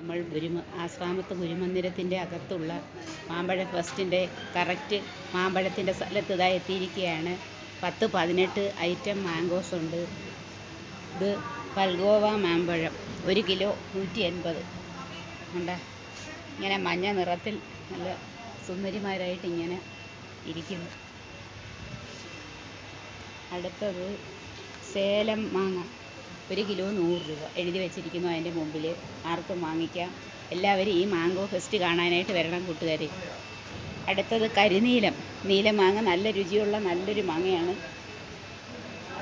നമ്മൾ ആശ്രാമത്ത് ഗുരുമന്ദിരത്തിൻ്റെ അകത്തുള്ള മാമ്പഴ ഫെസ്റ്റിൻ്റെ കറക്റ്റ് മാമ്പഴത്തിൻ്റെ സ്ഥലത്ത് ഇതാ എത്തിയിരിക്കുകയാണ്. 10-18 ഐറ്റം മാംഗോസ് ഉണ്ട്. ഇത് പൽഗോവ മാമ്പഴം 1 കിലോ 180 ഉണ്ട്. ഇങ്ങനെ മഞ്ഞ നിറത്തിൽ നല്ല സുന്ദരിമാരായിട്ട് ഇങ്ങനെ ഇരിക്കുന്നു. അടുത്തത് സേലം മാങ്ങ 1 കിലോ 100 രൂപ എഴുതി വെച്ചിരിക്കുന്നു അതിൻ്റെ മുമ്പിൽ. ആർക്കും വാങ്ങിക്കാം. എല്ലാവരും ഈ മാംഗോ ഫെസ്റ്റ് കാണാനായിട്ട് വരണം കൂട്ടുകാരെ. അടുത്തത് കരിനീലം നീലമാങ്ങ, നല്ല രുചിയുള്ള നല്ലൊരു മാങ്ങയാണ്.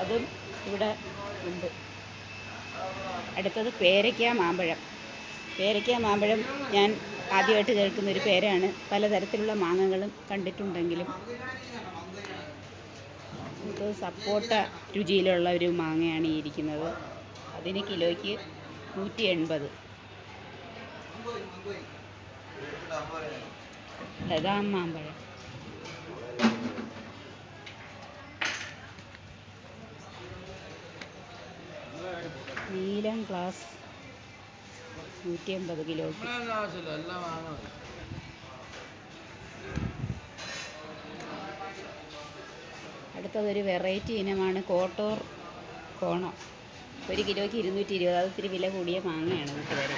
അതും ഇവിടെ ഉണ്ട്. അടുത്തത് പേരയ്ക്ക മാമ്പഴം. പേരയ്ക്ക മാമ്പഴം ഞാൻ ആദ്യമായിട്ട് കേൾക്കുന്നൊരു പേരാണ്. പലതരത്തിലുള്ള മാങ്ങകളും കണ്ടിട്ടുണ്ടെങ്കിലും ഇത് സപ്പോട്ട രുചിയിലുള്ള ഒരു മാങ്ങയാണ് ഈ ഇരിക്കുന്നത്. അതിന് കിലോയ്ക്ക് 180. ബദാം മാമ്പഴം നീലം ഗ്ലാസ് 180 കിലോയ്ക്ക്. അടുത്തതൊരു വെറൈറ്റി ഇനമാണ് കോട്ടൂർ കോണം. 1 കിലോയ്ക്ക് 220. അത് ഇത്തിരി വില കൂടിയ മാങ്ങയാണ് കൂട്ടുകാരെ.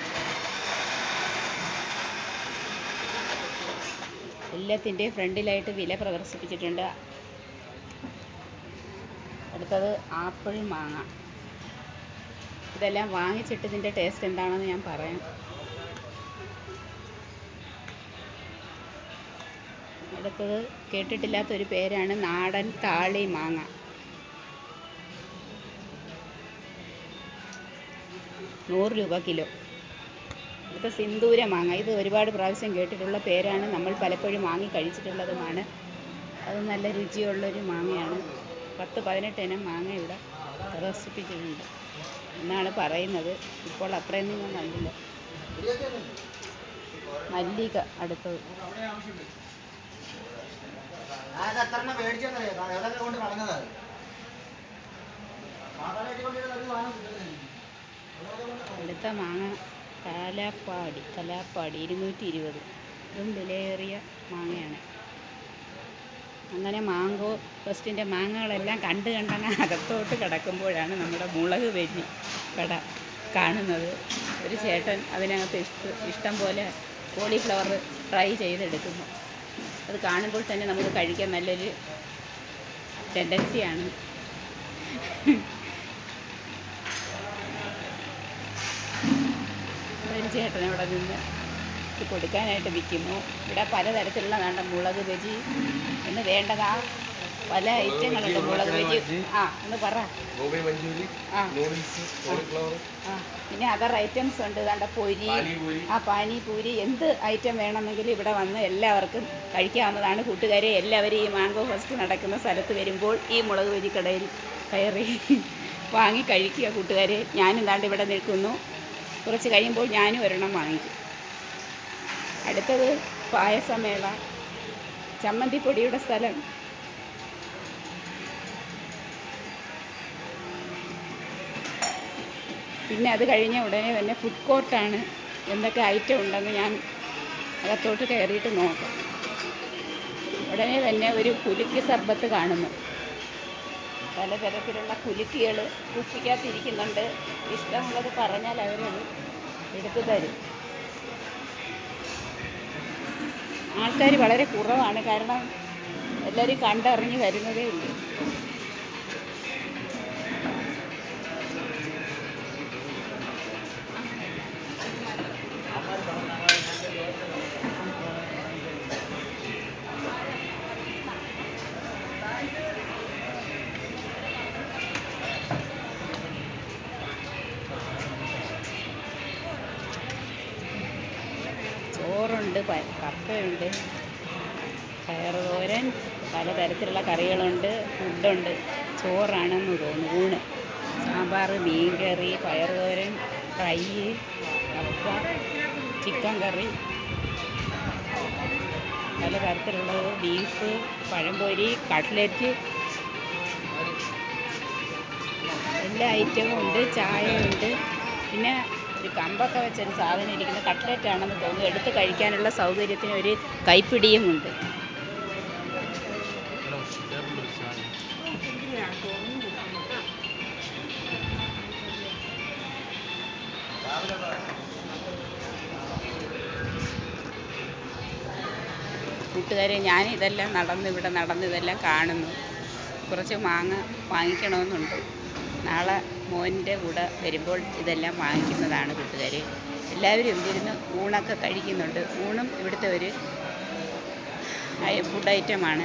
എല്ലാത്തിൻ്റെയും ഫ്രണ്ടിലായിട്ട് വില പ്രദർശിപ്പിച്ചിട്ടുണ്ട്. അടുത്തത് ആപ്പിൾ മാങ്ങ. ഇതെല്ലാം വാങ്ങിച്ചിട്ട് ഇതിൻ്റെ ടേസ്റ്റ് എന്താണെന്ന് ഞാൻ പറയാം. അടുത്തത് കേട്ടിട്ടില്ലാത്തൊരു പേരാണ് നാടൻ താളി മാങ്ങ. ₹100 കിലോ. അടുത്ത സിന്ദൂര മാങ്ങ. ഇത് ഒരുപാട് പ്രാവശ്യം കേട്ടിട്ടുള്ള പേരാണ്. നമ്മൾ പലപ്പോഴും വാങ്ങി കഴിച്ചിട്ടുള്ളതുമാണ്. അത് നല്ല രുചിയുള്ളൊരു മാങ്ങയാണ്. 10-18 ഇനം മാങ്ങ ഇവിടെ പ്രദർശിപ്പിച്ചിട്ടുണ്ട് എന്നാണ് പറയുന്നത്. ഇപ്പോൾ അത്രയൊന്നും ഞാൻ കണ്ടില്ല. മല്ലിക അടുത്തത്. അടുത്ത മാങ്ങ കലാപ്പാടി 220. ഇതും വിലയേറിയ മാങ്ങയാണ്. അങ്ങനെ മാംഗോ ഫെസ്റ്റിൻ്റെ മാങ്ങകളെല്ലാം കണ്ടങ്ങ് അകത്തോട്ട് കിടക്കുമ്പോഴാണ് നമ്മുടെ മുളക് ബജി കട കാണുന്നത്. ഒരു ചേട്ടൻ അതിനകത്ത് ഇഷ്ടം പോലെ കോളിഫ്ലവർ ഫ്രൈ ചെയ്തെടുക്കുന്നു. അത് കാണുമ്പോൾ തന്നെ നമുക്ക് കഴിക്കാൻ നല്ലൊരു ടെൻഡൻസിയാണ്. ഒരു ചേട്ടൻ അവിടെ നിന്ന് ഇത് കൊടുക്കാനായിട്ട് വിൽക്കുന്നു. ഇവിടെ പലതരത്തിലുള്ള മുളക് ബജി എന്ന് വേണ്ടതാ പല ഐറ്റങ്ങളുണ്ട്. മുളക് ബജി ഒന്ന് പറ. പിന്നെ അതർ ഐറ്റംസ് ഉണ്ട്. പൊരി, പാനിപൂരി, എന്ത് ഐറ്റം വേണമെങ്കിലും ഇവിടെ വന്ന് എല്ലാവർക്കും കഴിക്കാവുന്നതാണ് കൂട്ടുകാരെ. എല്ലാവരും ഈ മാംഗോ ഫെസ്റ്റ് നടക്കുന്ന സ്ഥലത്ത് വരുമ്പോൾ ഈ മുളക് ബജി കടയിൽ കയറി വാങ്ങി കഴിക്കുക കൂട്ടുകാരെ. ഞാനും ഇവിടെ നിൽക്കുന്നു. കുറച്ച് കഴിയുമ്പോൾ ഞാനും ഒരെണ്ണം വാങ്ങിക്കും. അടുത്തത് പായസമേള, ചമ്മന്തിപ്പൊടിയുടെ സ്ഥലം. പിന്നെ അത് കഴിഞ്ഞ ഉടനെ തന്നെ ഫുഡ് കോർട്ടാണ്. എന്തൊക്കെ ഐറ്റം ഉണ്ടെന്ന് ഞാൻ അകത്തോട്ട് കയറിയിട്ട് നോക്കാം. ഉടനെ തന്നെ ഒരു കുലുക്കി സർബത്ത് കാണുന്നു. പലതരത്തിലുള്ള കുലുക്കികൾ കുപ്പിക്കകത്തിരിക്കുന്നുണ്ട്. ഇഷ്ടമുള്ളത് പറഞ്ഞാൽ അവരത് എടുത്തു തരും. ആൾക്കാർ വളരെ കുറവാണ്. കാരണം എല്ലാവരും കണ്ടറിഞ്ഞ് വരുന്നതേ ഉള്ളൂ. ചോറുണ്ട്, കപ്പയുണ്ട്, പയറുതോരൻ, പലതരത്തിലുള്ള കറികളുണ്ട്. ഫുഡുണ്ട്. ചോറാണെന്ന് തോന്നുന്നു. ഊണ്, സാമ്പാർ, മീൻകറി, പയറുതോരൻ, ഫ്രൈ, കപ്പ, ചിക്കൻ കറി, പലതരത്തിലുള്ളത്. ബീഫ്, പഴംപൊരി, കട്ട്ലറ്റ്, എല്ലാ ഐറ്റവും ഉണ്ട്. ചായ ഉണ്ട്. പിന്നെ ഒരു കമ്പൊക്കെ വെച്ചൊരു സാധനം ഇരിക്കുന്ന കട്ട്ലറ്റ് ആണെന്ന് തോന്നുന്നു. എടുത്ത് കഴിക്കാനുള്ള സൗകര്യത്തിന് ഒരു കൈപ്പിടിയുമുണ്ട്. കൂട്ടുകാരെ, ഞാൻ ഇതെല്ലാം നടന്ന് ഇതെല്ലാം കാണുന്നു. കുറച്ച് മാങ്ങ വാങ്ങിക്കണമെന്നുണ്ട്. നാളെ മോൻ്റെ കൂടെ വരുമ്പോൾ ഇതെല്ലാം വാങ്ങിക്കുന്നതാണ് കൂട്ടുകാരെ. എല്ലാവരും ഇരുന്ന് ഊണൊക്കെ കഴിക്കുന്നുണ്ട്. ഊണും ഇവിടുത്തെ ഒരു ഫുഡ് ഐറ്റമാണ്.